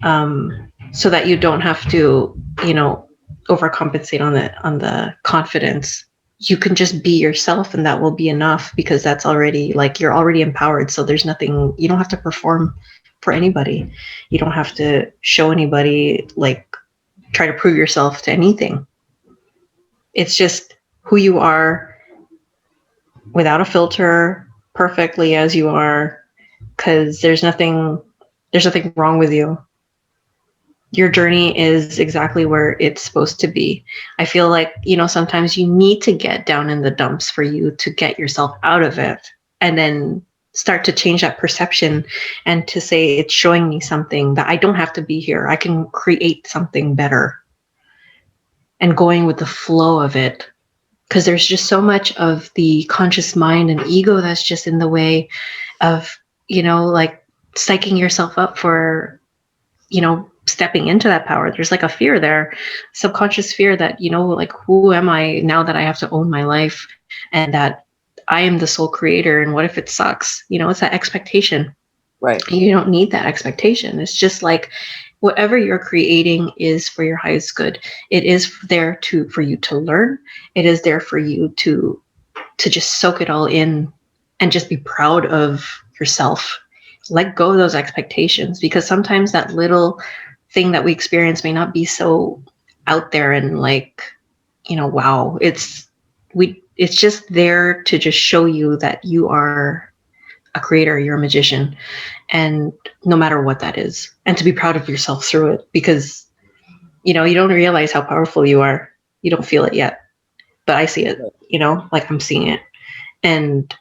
Speaker 2: so that you don't have to, overcompensate on the confidence. You can just be yourself, and that will be enough, because that's already like you're already empowered. So there's nothing, you don't have to perform for anybody. You don't have to show anybody, like try to prove yourself to anything. It's just who you are without a filter, perfectly as you are, because there's nothing wrong with you. Your journey is exactly where it's supposed to be. I feel like, sometimes you need to get down in the dumps for you to get yourself out of it, and then start to change that perception and to say, it's showing me something that I don't have to be here. I can create something better, and going with the flow of it. Because there's just so much of the conscious mind and ego that's just in the way of, like psyching yourself up for, stepping into that power. There's like a fear there, subconscious fear that, like, who am I now that I have to own my life, and that I am the sole creator, and what if it sucks? It's that expectation.
Speaker 3: Right.
Speaker 2: You don't need that expectation. It's just like, whatever you're creating is for your highest good. It is there for you to learn. It is there for you to just soak it all in and just be proud of yourself. Let go of those expectations, because sometimes that little thing that we experience may not be so out there and like, wow. It's just there to just show you that you are a creator, you're a magician, and no matter what that is, and to be proud of yourself through it, because you don't realize how powerful you are. You don't feel it yet, but I see it, like I'm seeing it. And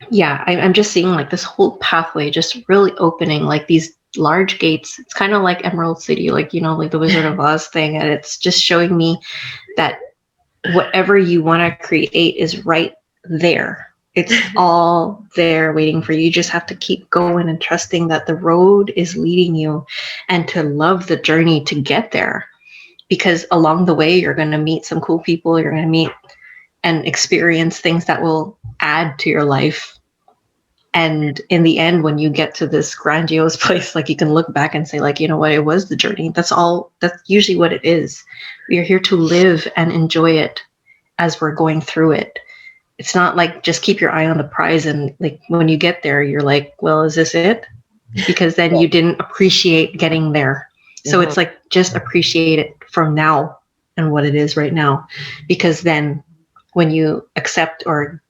Speaker 2: yeah, I'm just seeing like this whole pathway just really opening, like these large gates. It's kind of like Emerald City, like, like the Wizard of Oz thing. And it's just showing me that whatever you want to create is right there. It's all there waiting for you. You just have to keep going and trusting that the road is leading you, and to love the journey to get there. Because along the way, you're going to meet some cool people. You're going to meet and experience things that will add to your life. And in the end, when you get to this grandiose place, like you can look back and say, like, you know what, it was the journey. That's usually what it is. We are here to live and enjoy it as we're going through it. It's not like just keep your eye on the prize, and like when you get there, you're like, well, is this it? Because then you didn't appreciate getting there. So it's like, just appreciate it from now and what it is right now. Because then when you accept or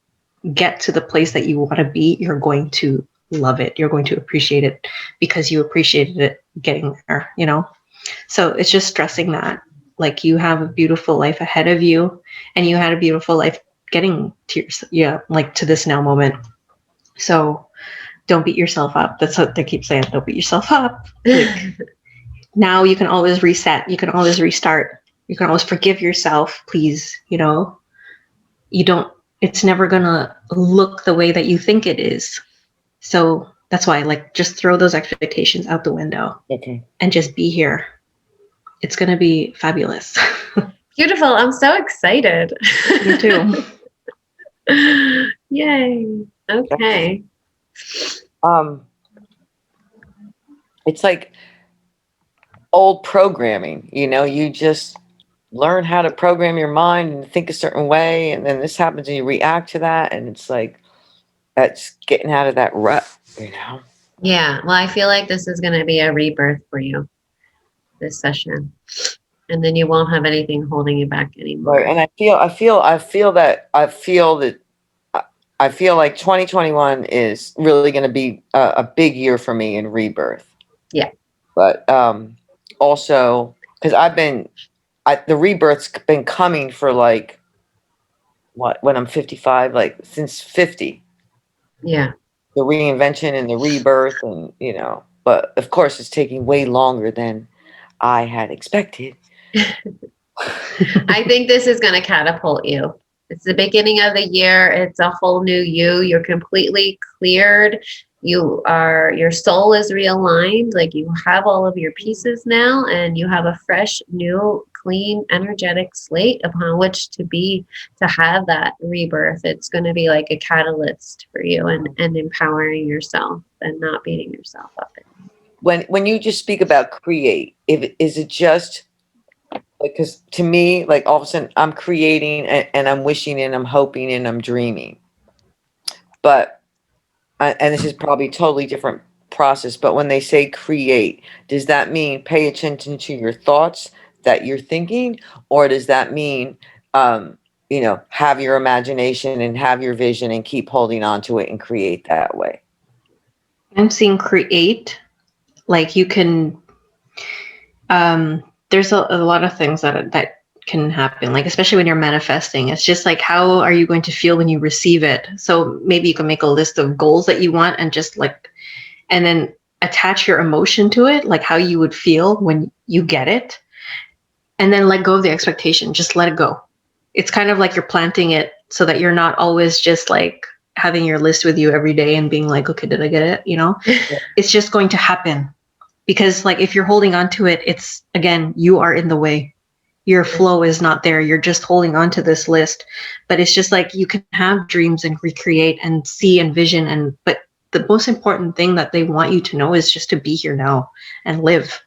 Speaker 2: get to the place that you want to be, you're going to love it. You're going to appreciate it because you appreciated it getting there, So it's just stressing that, like, you have a beautiful life ahead of you, and you had a beautiful life getting to to this now moment. So don't beat yourself up. That's what they keep saying. Don't beat yourself up. Like, now you can always reset. You can always restart. You can always forgive yourself, please. It's never gonna look the way that you think it is. So that's why, like, just throw those expectations out the window.
Speaker 3: Okay.
Speaker 2: And just be here. It's gonna be fabulous.
Speaker 1: Beautiful. I'm so excited.
Speaker 2: Me too.
Speaker 1: Yay. Okay.
Speaker 3: It's like old programming, you just learn how to program your mind and think a certain way, and then this happens and you react to that, and it's like, that's getting out of that rut,
Speaker 1: Yeah. Well, I feel like this is going to be a rebirth for you, this session. And then you won't have anything holding you back anymore.
Speaker 3: Right. And I feel like 2021 is really going to be a big year for me in rebirth.
Speaker 1: Yeah.
Speaker 3: But also, because the rebirth's been coming for like, when I'm 55, like since 50.
Speaker 1: Yeah.
Speaker 3: The reinvention and the rebirth, and but of course it's taking way longer than I had expected.
Speaker 1: I think this is going to catapult you. It's the beginning of the year. It's a whole new you. You're completely cleared. Your soul is realigned. Like, you have all of your pieces now, and you have a fresh, new, clean, energetic slate upon which to have that rebirth. It's going to be like a catalyst for you, and empowering yourself and not beating yourself up.
Speaker 3: When you just speak about create, is it just because to me, like, all of a sudden I'm creating and I'm wishing and I'm hoping and I'm dreaming, but and this is probably a totally different process, but when they say create, does that mean pay attention to your thoughts that you're thinking, or does that mean have your imagination and have your vision and keep holding on to it and create that way?
Speaker 2: I'm seeing create, like, you can There's a lot of things that can happen, like especially when you're manifesting. It's just like, how are you going to feel when you receive it? So maybe you can make a list of goals that you want and just like, and then attach your emotion to it, like how you would feel when you get it, and then let go of the expectation. Just let it go. It's kind of like you're planting it so that you're not always just like having your list with you every day and being like, okay, did I get it? You know, it's just going to happen. Because like if you're holding on to it, it's again, you are in the way. Your flow is not there. You're just holding on to this list. But it's just like you can have dreams and recreate and see and vision, and but the most important thing that they want you to know is just to be here now and live.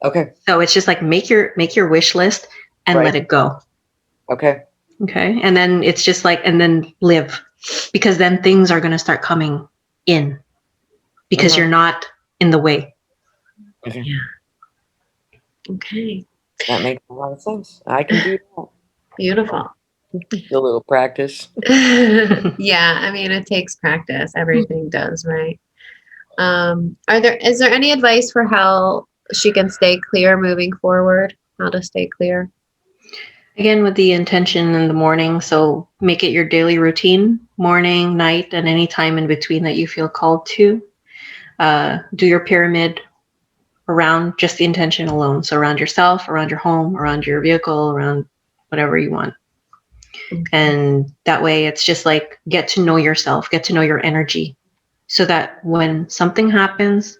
Speaker 3: Okay.
Speaker 2: So it's just like make your wish list and let it go.
Speaker 3: Okay.
Speaker 2: Okay. And then it's just like, and then live, because then things are going to start coming in because you're not in the way.
Speaker 3: Okay.
Speaker 1: Yeah. Okay.
Speaker 3: That makes a lot of sense. I can do that.
Speaker 1: Beautiful.
Speaker 3: A little practice.
Speaker 1: Yeah, I mean, it takes practice. Everything does, right? Is there any advice for how she can stay clear moving forward? How to stay clear?
Speaker 2: Again, with the intention in the morning. So make it your daily routine, morning, night, and any time in between that you feel called to. Do your pyramid around just the intention alone. So around yourself, around your home, around your vehicle, around whatever you want.
Speaker 1: Okay.
Speaker 2: And that way it's just like, get to know yourself, get to know your energy, so that when something happens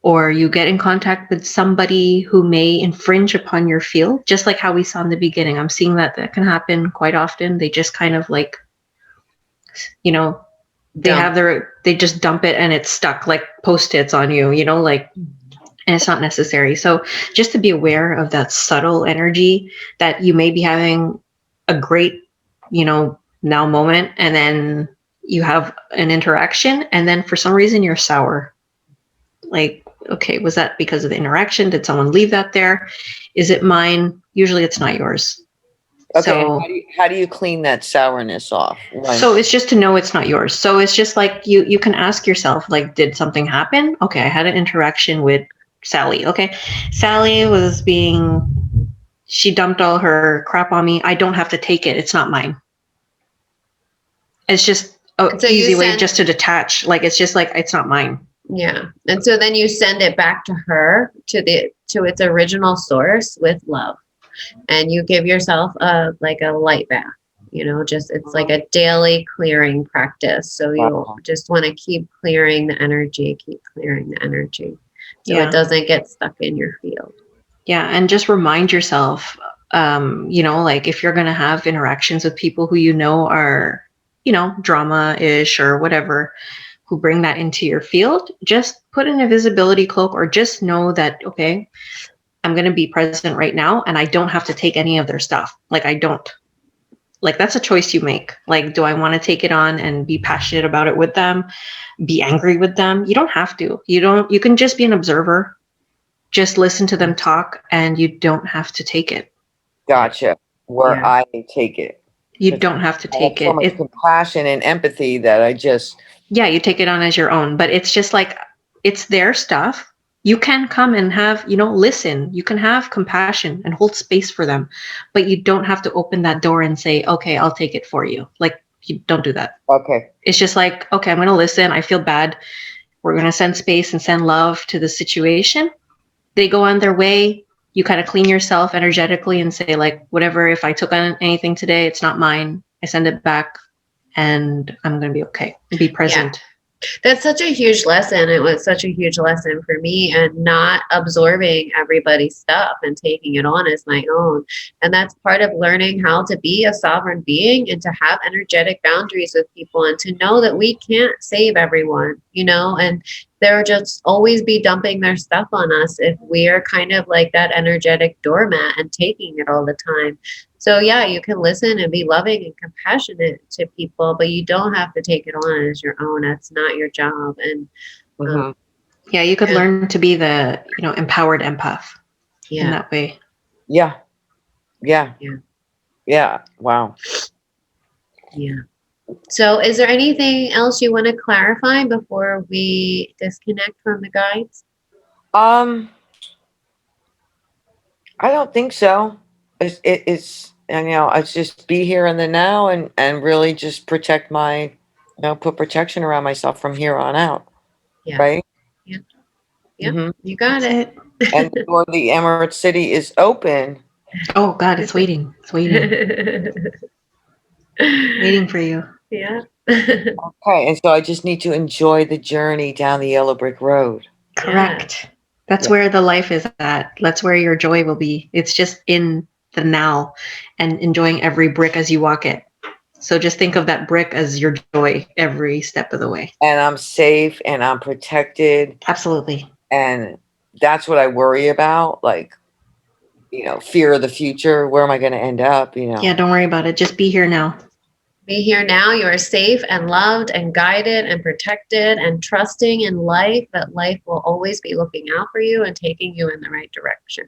Speaker 2: or you get in contact with somebody who may infringe upon your field, just like how we saw in the beginning, I'm seeing that can happen quite often. They just kind of like, you know, they just dump it and it's stuck like post-its on you, you know, like, and it's not necessary. So just to be aware of that subtle energy that you may be having a great, you know, now moment, and then you have an interaction, and then for some reason you're sour. Like, okay, was that because of the interaction? Did someone leave that there? Is it mine? Usually it's not yours.
Speaker 3: Okay.
Speaker 2: So
Speaker 3: How do you clean that sourness off?
Speaker 2: So it's just to know it's not yours. So it's just like you can ask yourself, like, did something happen? Okay, I had an interaction with Sally. Okay, Sally she dumped all her crap on me. I don't have to take it. It's not mine. It's just an easy way just to detach. Like, it's just like, it's not mine.
Speaker 1: Yeah. And so then you send it back to her, to its original source with love. And you give yourself a light bath, you know, just, it's like a daily clearing practice. So you'll just want to keep clearing the energy, so it doesn't get stuck in your field.
Speaker 2: Yeah. And just remind yourself, you know, like if you're going to have interactions with people who, you know, are, you know, drama-ish or whatever, who bring that into your field, just put in a visibility cloak, or just know that, okay, I'm going to be present right now and I don't have to take any of their stuff. Like, I don't. Like, that's a choice you make. Like, do I want to take it on and be passionate about it with them, be angry with them? You don't have to. You can just be an observer. Just listen to them talk, and you don't have to take it.
Speaker 3: Gotcha. I take it.
Speaker 2: You don't have to take it.
Speaker 3: So much compassion and empathy that I just...
Speaker 2: Yeah, you take it on as your own, but it's just like, it's their stuff. You can come and have, you know, listen. You can have compassion and hold space for them, but you don't have to open that door and say, okay, I'll take it for you. Like, you don't do that.
Speaker 3: Okay.
Speaker 2: It's just like, okay, I'm going to listen. I feel bad. We're going to send space and send love to the situation. They go on their way. You kind of clean yourself energetically and say, like, whatever, if I took on anything today, it's not mine. I send it back, and I'm going to be okay. Be present.
Speaker 1: Yeah. That's such a huge lesson. It was such a huge lesson for me, and not absorbing everybody's stuff and taking it on as my own. And that's part of learning how to be a sovereign being and to have energetic boundaries with people, and to know that we can't save everyone, you know, and they'll just always be dumping their stuff on us if we're kind of like that energetic doormat and taking it all the time. So yeah, you can listen and be loving and compassionate to people, but you don't have to take it on as your own. That's not your job. And
Speaker 2: yeah, you could learn to be the, you know, empowered empath in that way.
Speaker 3: Yeah. Wow.
Speaker 1: Yeah. So is there anything else you want to clarify before we disconnect from the guides?
Speaker 3: I don't think so. It's and, it's just be here in the now and really just protect my, put protection around myself from here on out,
Speaker 1: Yeah.
Speaker 3: right?
Speaker 1: Yeah. Yep.
Speaker 3: Hmm.
Speaker 1: You got
Speaker 2: That's it.
Speaker 3: And the door of the Emirate City is open.
Speaker 2: Oh God, it's waiting. It's waiting. Waiting for you.
Speaker 1: Yeah.
Speaker 3: Okay, and so I just need to enjoy the journey down the yellow brick road.
Speaker 1: Yeah.
Speaker 2: Correct. That's
Speaker 3: Yeah.
Speaker 2: where the life is at. That's where your joy will be. It's just in the now and enjoying every brick as you walk it. So just think of that brick as your joy every step of the way.
Speaker 3: And I'm safe and I'm protected,
Speaker 2: Absolutely.
Speaker 3: and that's what I worry about, like, fear of the future. Where am I going to end up?
Speaker 2: Yeah, don't worry about it. Just be here now.
Speaker 1: Be here now. You are safe and loved and guided and protected and trusting in life, that life will always be looking out for you and taking you in the right direction.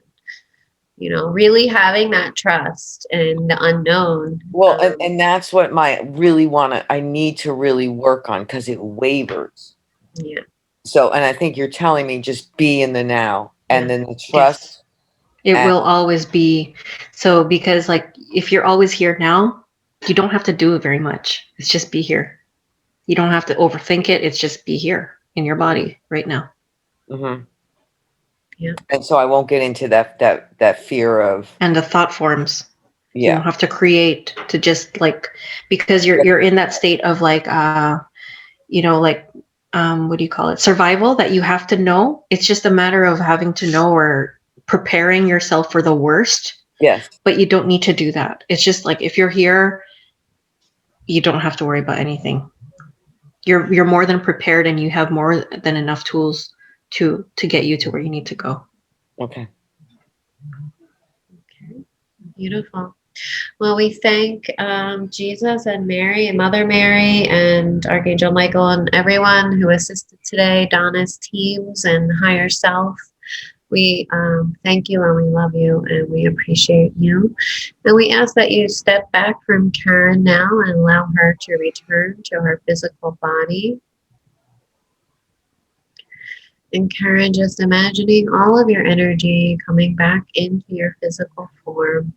Speaker 1: Really having that trust in the unknown.
Speaker 3: Well, and that's what I need to really work on, because it wavers.
Speaker 1: Yeah.
Speaker 3: So, and I think you're telling me just be in the now, and
Speaker 1: Yeah.
Speaker 3: then the
Speaker 2: Yes.
Speaker 3: trust.
Speaker 2: It
Speaker 3: And
Speaker 2: will always be. So because like if you're always here now, you don't have to do it very much. It's just be here. You don't have to overthink it. It's just be here in your body right now.
Speaker 3: hmm
Speaker 1: Yeah.
Speaker 3: and so I won't get into that fear of,
Speaker 2: And the thought forms. You
Speaker 3: yeah.
Speaker 2: don't have to create to just like because you're in that state of like like what do you call it? Survival that you have to know. It's just a matter of having to know or preparing yourself for the worst.
Speaker 3: Yes.
Speaker 2: But you don't need to do that. It's just like if you're here, you don't have to worry about anything. You're more than prepared and you have more than enough tools to get you to where you need to go.
Speaker 3: Okay.
Speaker 1: Okay. Beautiful. Well, we thank Jesus and Mary and Mother Mary and Archangel Michael and everyone who assisted today, Donna's teams and higher self. We thank you and we love you and we appreciate you. And we ask that you step back from Karen now and allow her to return to her physical body. And Karen, just imagining all of your energy coming back into your physical form.